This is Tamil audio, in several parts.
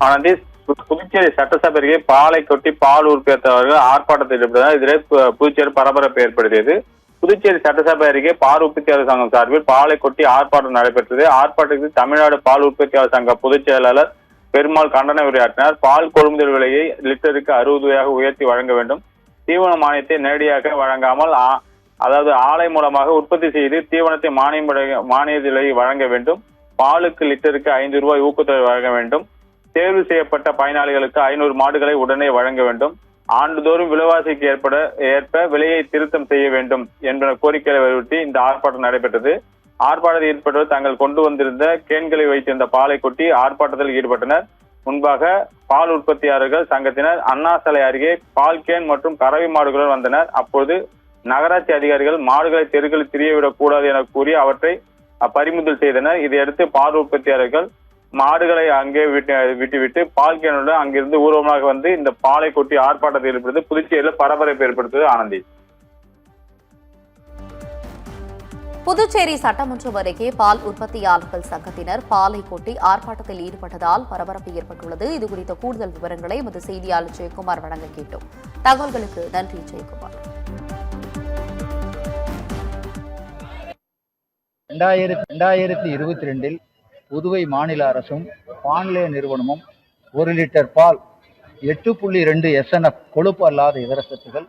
ஆனந்தி, புதுச்சேரி சட்டசபை அருகே பாலை கொட்டி பால் உற்பத்தியாளர்கள் ஆர்ப்பாட்டத்தில் ஈடுபட்டதால் இதிலே புதுச்சேரி பரபரப்பு ஏற்படுத்தியது. புதுச்சேரி சட்டசபை அருகே பால் உற்பத்தியாளர் சங்கம் சார்பில் பாலை கொட்டி ஆர்ப்பாட்டம் நடைபெற்றது. ஆர்ப்பாட்டத்தில் தமிழ்நாடு பால் உற்பத்தியாளர் சங்க பொதுச் செயலாளர் பெருமாள் கண்டன உரையாற்றினார். பால் கொள்முதல் விலையை லிட்டருக்கு 60 ரூபாயாக உயர்த்தி வழங்க வேண்டும். தீவன மானியத்தை நேரடியாக வழங்காமல் அதாவது ஆலை மூலமாக உற்பத்தி செய்து தீவனத்தை மானிய விலை வழங்க வேண்டும். பாலுக்கு லிட்டருக்கு 5 ரூபாய் ஊக்கத்தொகை வழங்க வேண்டும். தேர்வு செய்யப்பட்ட பயனாளிகளுக்கு 500 மாடுகளை உடனே வழங்க வேண்டும். ஆண்டுதோறும் விலைவாசிக்கு ஏற்ப விலையை திருத்தம் செய்ய வேண்டும் என்ற கோரிக்கைகளை வலியுறுத்தி இந்த ஆர்ப்பாட்டம் நடைபெற்றது. ஆர்ப்பாட்டத்தில் ஈடுபட்டவர் தாங்கள் கொண்டு வந்திருந்த கேன்களை வைத்திருந்த பாலை கொட்டி ஆர்ப்பாட்டத்தில் ஈடுபட்டனர். முன்பாக பால் உற்பத்தியாளர்கள் சங்கத்தினர் அண்ணா சாலை அருகே பால் கேன் மற்றும் கறவை மாடுகளுடன் வந்தனர். அப்போது நகராட்சி அதிகாரிகள் மாடுகளை தெருக்களில் திரியவிடக் கூடாது என கூறி அவற்றை பறிமுதல் செய்தனர். இதையடுத்து பால் உற்பத்தியாளர்கள் மாடுகளை அங்கே விட்டுவிட்டு பால் கேனுடன் அங்கிருந்து ஊர்வலமாக வந்து இந்த பாலை கொட்டி ஆர்ப்பாட்டத்தில் ஈடுபடுத்தி புதுச்சேரியில் பரபரப்பு ஏற்படுத்தது. ஆனந்தி, புதுச்சேரி சட்டமன்றம் அருகே பால் உற்பத்தியாளர்கள் சங்கத்தினர் பாலை கொட்டி ஆர்ப்பாட்டத்தில் ஈடுபட்டதால் பரபரப்பு ஏற்பட்டுள்ளது. இதுகுறித்த கூடுதல் விவரங்களை எமது செய்தியாளர் ஜெயக்குமார் வழங்க கேட்டோம். தகவல்களுக்கு நன்றி ஜெயக்குமார். 2022 புதுவை மாநில அரசும் பான்லே நிறுவனமும் 1 லிட்டர் பால் 8.2 SNF கொழுப்பு அல்லாத இதர சத்துகள்,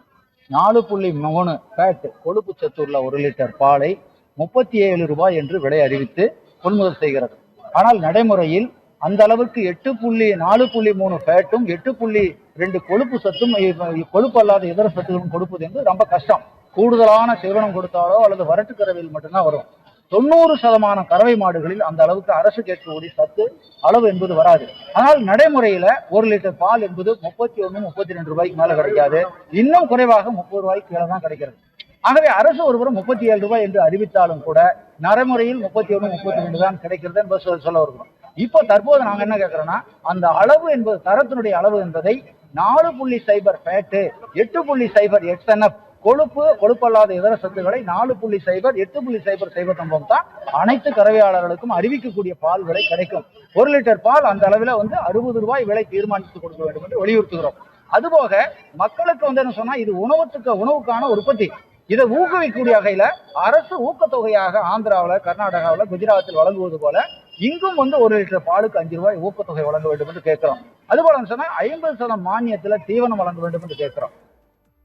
4.3 ஃபேட் கொழுப்பு சத்துள்ள 1 லிட்டர் பாலை 37 ரூபாய் என்று விலை அறிவித்து கொள்முதல் செய்கிறது. ஆனால் நடைமுறையில் அந்த அளவுக்கு 4.3 ஃபேட்டும் 8.2 கொழுப்பு சத்தும் கொழுப்பு அல்லாத இதர சத்துகளும் கொடுப்பது என்று ரொம்ப கஷ்டம். கூடுதலான தீவனம் கொடுத்தாலோ அல்லது வரட்டு கறவையில் மட்டும்தான் வரும். 90% கறவை மாடுகளில் அந்த அளவுக்கு அரசு கேட்கக்கூடிய சத்து அளவு என்பது வராது. ஆனால் நடைமுறையில 1 லிட்டர் பால் என்பது 31-32 ரூபாய்க்கு மேல கிடைக்காது. இன்னும் குறைவாக 30 ரூபாய்க்கு மேல தான் கிடைக்கிறது. ஆகவே அரசு ஒருபுறம் 37 ரூபாய் என்று அறிவித்தாலும் கூட நடைமுறையில் 31-32 தான் கிடைக்கிறது என்பது சொல்ல வருகிறோம். இப்போ தற்போது நாங்க என்ன கேட்கிறோம்னா, அந்த அளவு என்பது தரத்தினுடைய அளவு என்பதை 4.0 ஃபேட்டு 8.0 SNF கொழுப்பல்லாத இதர சத்துக்களை 4.0 8.0 தான் அனைத்து கறவையாளர்களுக்கும் அறிவிக்கக்கூடிய பால் விலை கிடைக்கும். 1 லிட்டர் பால் அந்த அளவில் 60 ரூபாய் விலை தீர்மானித்து கொடுக்க வேண்டும் என்று வலியுறுத்துகிறோம். அதுபோக மக்களுக்கு என்ன சொன்னா, இது உணவுக்கான உற்பத்தி. இதை ஊக்குவிக்கக்கூடிய வகையில அரசு ஊக்கத்தொகையாக ஆந்திராவில், கர்நாடகாவில், குஜராத்தில் வழங்குவது போல இங்கும் 1 லிட்டர் பாலுக்கு 5 ரூபாய் ஊக்கத்தொகை வழங்க வேண்டும் என்று கேட்கிறோம். அதுபோல சொன்னா 50% மானியத்தில் தீவனம் வழங்க வேண்டும் என்று கேட்கிறோம்.